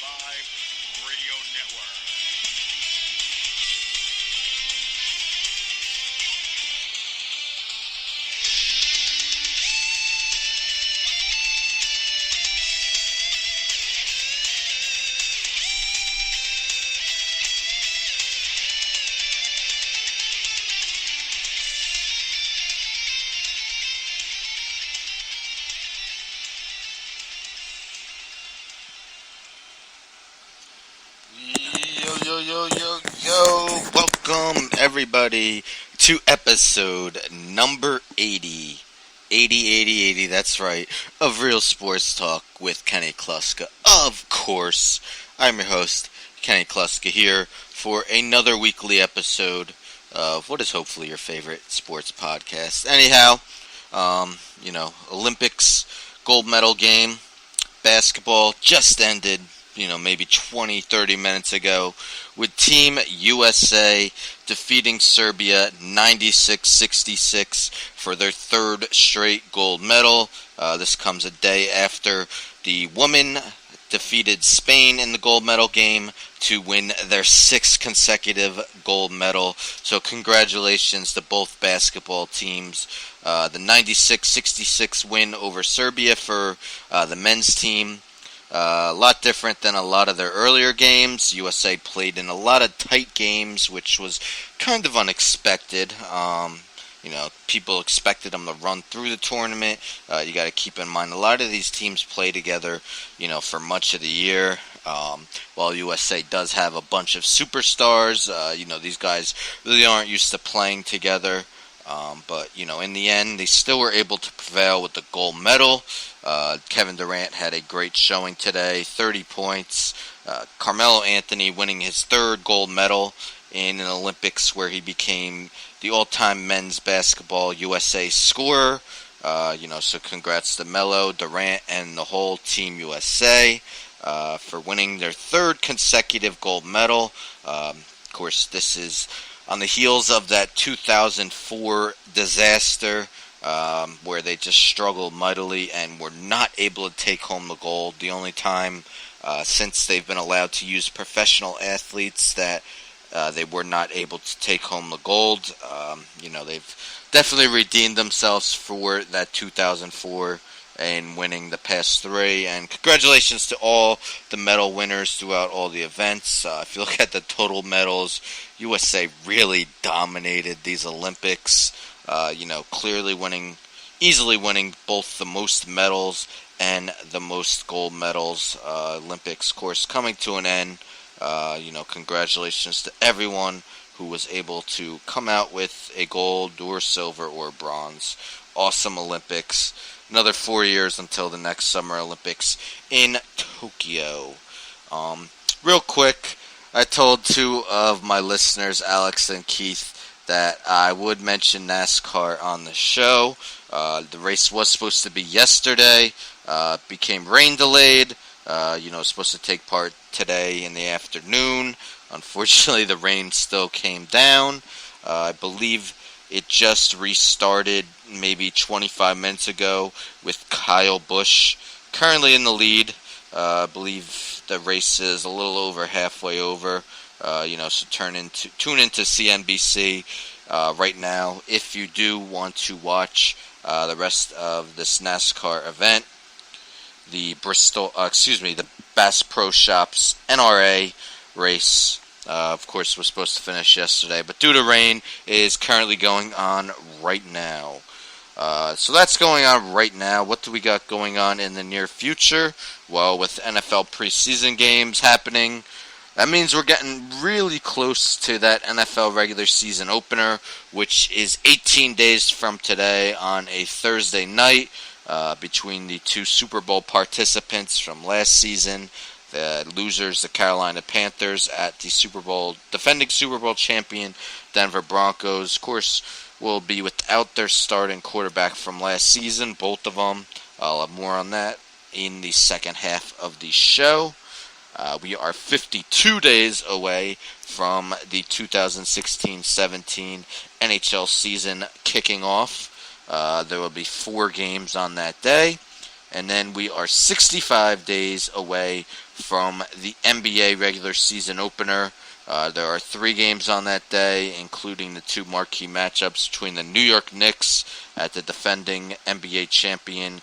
Radio Network. Yo, yo, yo, yo, yo. Welcome, everybody, to episode number 80. 80, that's right, of Real Sports Talk with Kenny Kluska. Of course, I'm your host, Kenny Kluska, here for another weekly episode of what is hopefully your favorite sports podcast. Anyhow, Olympics gold medal game, basketball just ended, maybe 20, 30 minutes ago, with Team USA defeating Serbia 96-66 for their third straight gold medal. This comes a day after the women defeated Spain in the gold medal game to win their sixth consecutive gold medal. So congratulations to both basketball teams. The 96-66 win over Serbia for the men's team. A lot different than a lot of their earlier games. USA played in a lot of tight games, which was kind of unexpected. People expected them to run through the tournament. You got to keep in mind a lot of these teams play together, for much of the year. While USA does have a bunch of superstars, these guys really aren't used to playing together. But in the end, they still were able to prevail with the gold medal. Kevin Durant had a great showing today, 30 points. Carmelo Anthony winning his third gold medal in an Olympics, where he became the all-time men's basketball USA scorer. So congrats to Melo, Durant, and the whole Team USA for winning their third consecutive gold medal. Of course, this is on the heels of that 2004 disaster, where they just struggled mightily and were not able to take home the gold. The only time since they've been allowed to use professional athletes that they were not able to take home the gold. They've definitely redeemed themselves for that 2004 and winning the past three. And congratulations to all the medal winners throughout all the events. If you look at the total medals, USA really dominated these Olympics. Easily winning both the most medals and the most gold medals. Olympics, of course, coming to an end. Congratulations to everyone who was able to come out with a gold or silver or bronze. Awesome Olympics. Another 4 years until the next Summer Olympics in Tokyo. Real quick, I told two of my listeners, Alex and Keith, that I would mention NASCAR on the show. The race was supposed to be yesterday. Became rain delayed. Supposed to take part today in the afternoon. Unfortunately, the rain still came down. I believe it just restarted maybe 25 minutes ago with Kyle Busch currently in the lead. I believe the race is a little over halfway over. So tune into CNBC right now if you do want to watch the rest of this NASCAR event. The the Bass Pro Shops NRA race, of course, was supposed to finish yesterday, but due to rain, is currently going on right now. So that's going on right now. What do we got going on in the near future? Well, with NFL preseason games happening, that means we're getting really close to that NFL regular season opener, which is 18 days from today on a Thursday night, between the two Super Bowl participants from last season. The losers, the Carolina Panthers, at the defending Super Bowl champion Denver Broncos. Of course, will be without their starting quarterback from last season, both of them. I'll have more on that in the second half of the show. We are 52 days away from the 2016-17 NHL season kicking off. There will be 4 games on that day. And then we are 65 days away from the NBA regular season opener. There are 3 games on that day, including the 2 marquee matchups between the New York Knicks at the defending NBA champion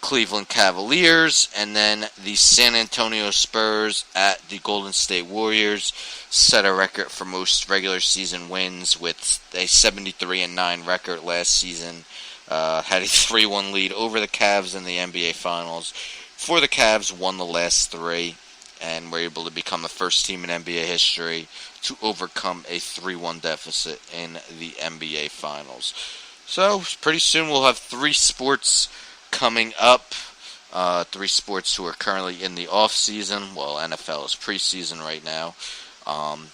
Cleveland Cavaliers, and then the San Antonio Spurs at the Golden State Warriors. Set a record for most regular season wins with a 73-9 record last season. Had a 3-1 lead over the Cavs in the NBA Finals. For the Cavs, won the last 3 and were able to become the first team in NBA history to overcome a 3-1 deficit in the NBA Finals. So, pretty soon we'll have 3 sports coming up. 3 sports who are currently in the off season. Well, NFL is preseason right now. Of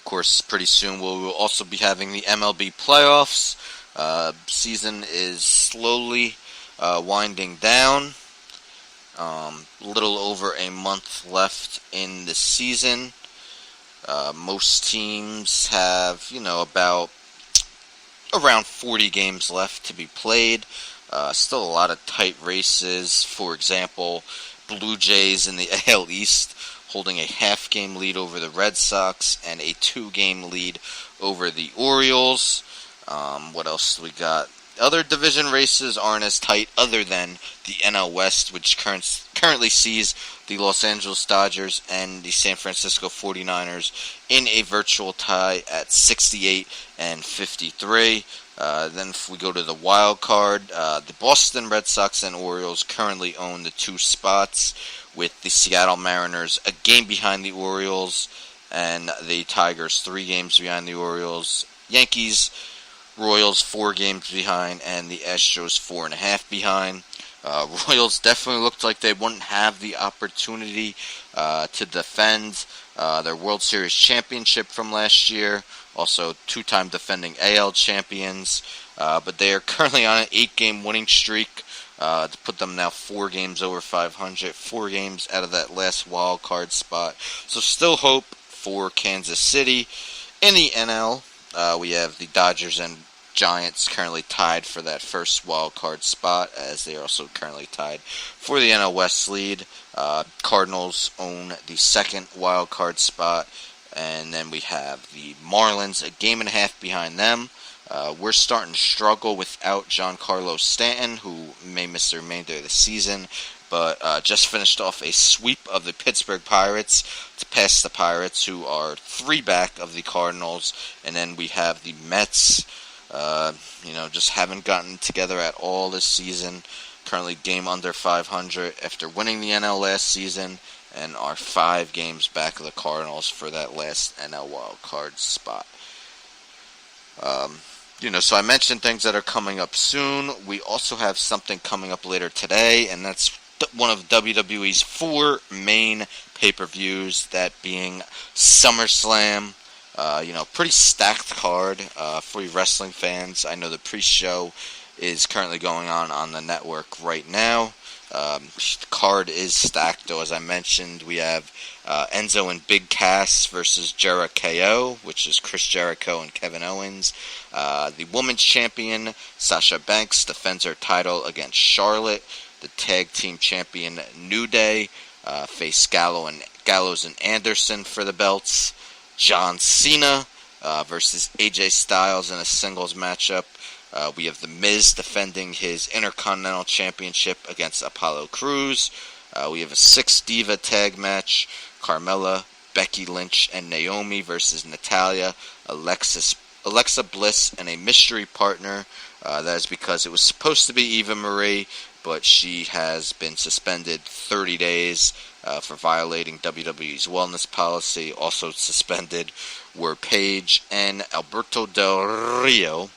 course, pretty soon we will also be having the MLB playoffs. Season is slowly winding down. Little over a month left in the season. Most teams have, about around 40 games left to be played. Still a lot of tight races. For example, Blue Jays in the AL East holding a half-game lead over the Red Sox and a 2-game lead over the Orioles. What else we got? Other division races aren't as tight other than the NL West, which currently sees the Los Angeles Dodgers and the San Francisco 49ers in a virtual tie at 68 and 53. Then if we go to the wild card, the Boston Red Sox and Orioles currently own the 2 spots, with the Seattle Mariners a game behind the Orioles and the Tigers 3 games behind the Orioles. Yankees, Royals 4 games behind, and the Astros 4.5 behind. Royals definitely looked like they wouldn't have the opportunity to defend their World Series championship from last year. Also 2-time defending AL champions. But they are currently on an 8-game winning streak to put them now 4 games over 500. 4 games out of that last wild card spot. So still hope for Kansas City. In the NL, we have the Dodgers and Giants currently tied for that first wild card spot, as they are also currently tied for the NL West lead. Cardinals own the second wild card spot, and then we have the Marlins a game and a half behind them. We're starting to struggle without Giancarlo Stanton, who may miss the remainder of the season, but just finished off a sweep of the Pittsburgh Pirates to pass the Pirates, who are 3 back of the Cardinals. And then we have the Mets, just haven't gotten together at all this season. Currently game under 500 after winning the NL last season, and are 5 games back of the Cardinals for that last NL wild card spot. So I mentioned things that are coming up soon. We also have something coming up later today, and that's one of WWE's 4 main pay-per-views, that being SummerSlam. Pretty stacked card for you wrestling fans. I know the pre-show is currently going on the network right now. The card is stacked, though. As I mentioned, we have Enzo and Big Cass versus Jericho, which is Chris Jericho and Kevin Owens. The women's champion, Sasha Banks, defends her title against Charlotte. The tag team champion, New Day, face Gallows and Anderson for the belts. John Cena versus AJ Styles in a singles matchup. We have The Miz defending his Intercontinental Championship against Apollo Crews. We have a 6-diva tag match. Carmella, Becky Lynch, and Naomi versus Natalya, Alexa Bliss, and a mystery partner. That is because it was supposed to be Eva Marie, but she has been suspended 30 days for violating WWE's wellness policy. Also suspended were Paige and Alberto Del Rio.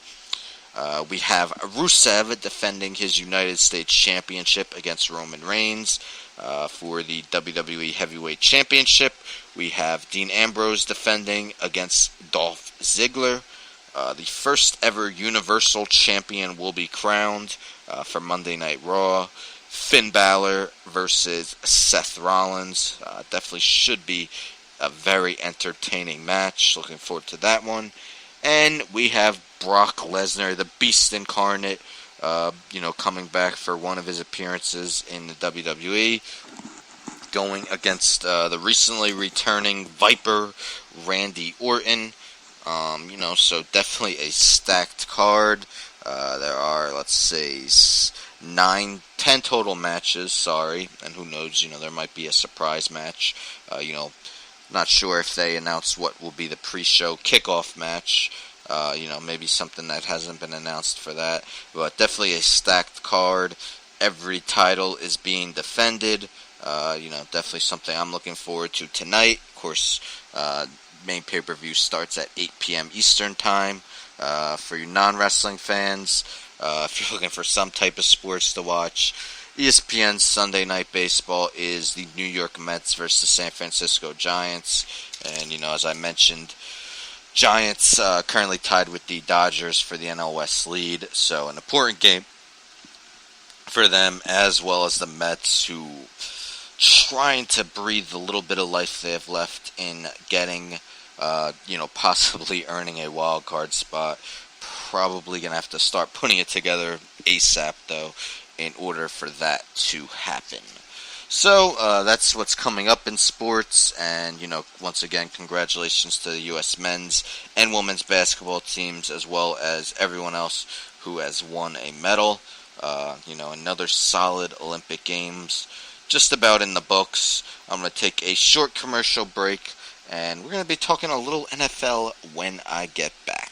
We have Rusev defending his United States Championship against Roman Reigns for the WWE Heavyweight Championship. We have Dean Ambrose defending against Dolph Ziggler. The first ever Universal Champion will be crowned for Monday Night Raw. Finn Balor versus Seth Rollins. Definitely should be a very entertaining match. Looking forward to that one. And we have Brock Lesnar, the Beast Incarnate, coming back for one of his appearances in the WWE, going against the recently returning Viper, Randy Orton. So definitely a stacked card. There are, let's say, 10 total matches, sorry, and who knows, there might be a surprise match. Not sure if they announced what will be the pre-show kickoff match. Maybe something that hasn't been announced for that. But definitely a stacked card. Every title is being defended. Definitely something I'm looking forward to tonight. Of course, main pay-per-view starts at 8 p.m. Eastern Time. For you non-wrestling fans, if you're looking for some type of sports to watch, ESPN Sunday Night Baseball is the New York Mets versus the San Francisco Giants. And, as I mentioned, Giants currently tied with the Dodgers for the NL West lead. So an important game for them, as well as the Mets, who trying to breathe the little bit of life they have left in getting, possibly earning a wild card spot. Probably going to have to start putting it together ASAP, though, in order for that to happen. So, that's what's coming up in sports, and, once again, congratulations to the U.S. men's and women's basketball teams, as well as everyone else who has won a medal. Another solid Olympic Games, just about in the books. I'm going to take a short commercial break, and we're going to be talking a little NFL when I get back.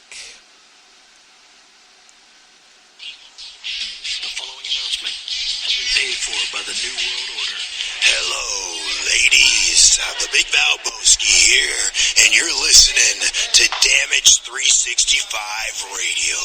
The following announcement has been paid for by the New World Order. Hello, ladies. The Big Valboski here, and you're listening to Damage 365 Radio.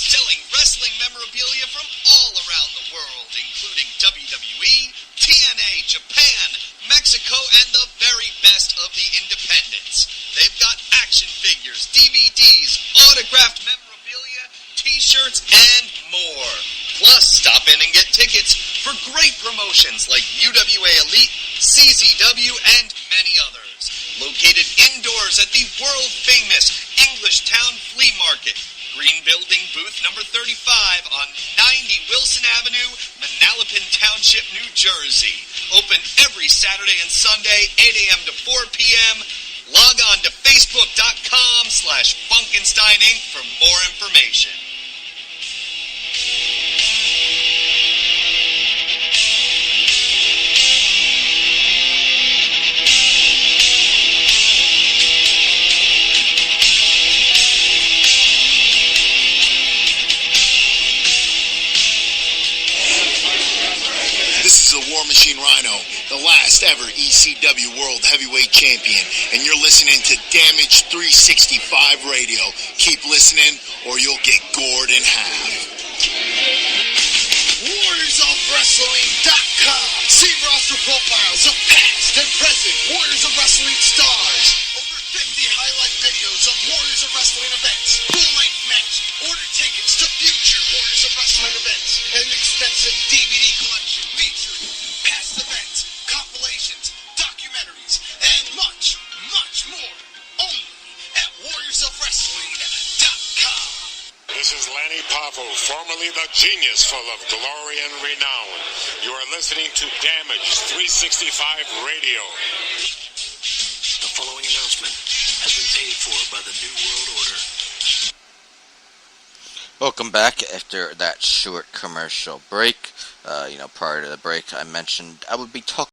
Selling wrestling memorabilia from all around the world, including WWE, TNA, Japan, Mexico, and the very best of the independents. They've got action figures, DVDs, autographed memorabilia, t-shirts, and more. Plus, stop in and get tickets for great promotions like UWA Elite, CZW, and many others. Located indoors at the world-famous English Town Flea Market, Green Building, booth number 35 on 90 Wilson Avenue, Manalapan Township, New Jersey. Open every Saturday and Sunday, 8 a.m. to 4 p.m. Log on to Facebook.com/Funkenstein Inc. for more information. This is the War Machine Rhino, the last ever ECW World Heavyweight Champion, and you're listening to Damage 365 Radio. Keep listening, or you'll get gored in half. WarriorsOfWrestling.com. See roster profiles of past and present Warriors of Wrestling stars. Over 50 highlight videos of Warriors of Wrestling events. Full-length match. Order tickets to future Warriors of Wrestling events. An extensive DVD collection featuring past events, compilations, documentaries, and much, much more. Only at WarriorsOfWrestling.com. This is Lanny Poffo, formerly the genius full of glory and renown. You are listening to Damage 365 Radio. The following announcement has been paid for by the New World Order. Welcome back after that short commercial break. Prior to the break, I mentioned I would be talking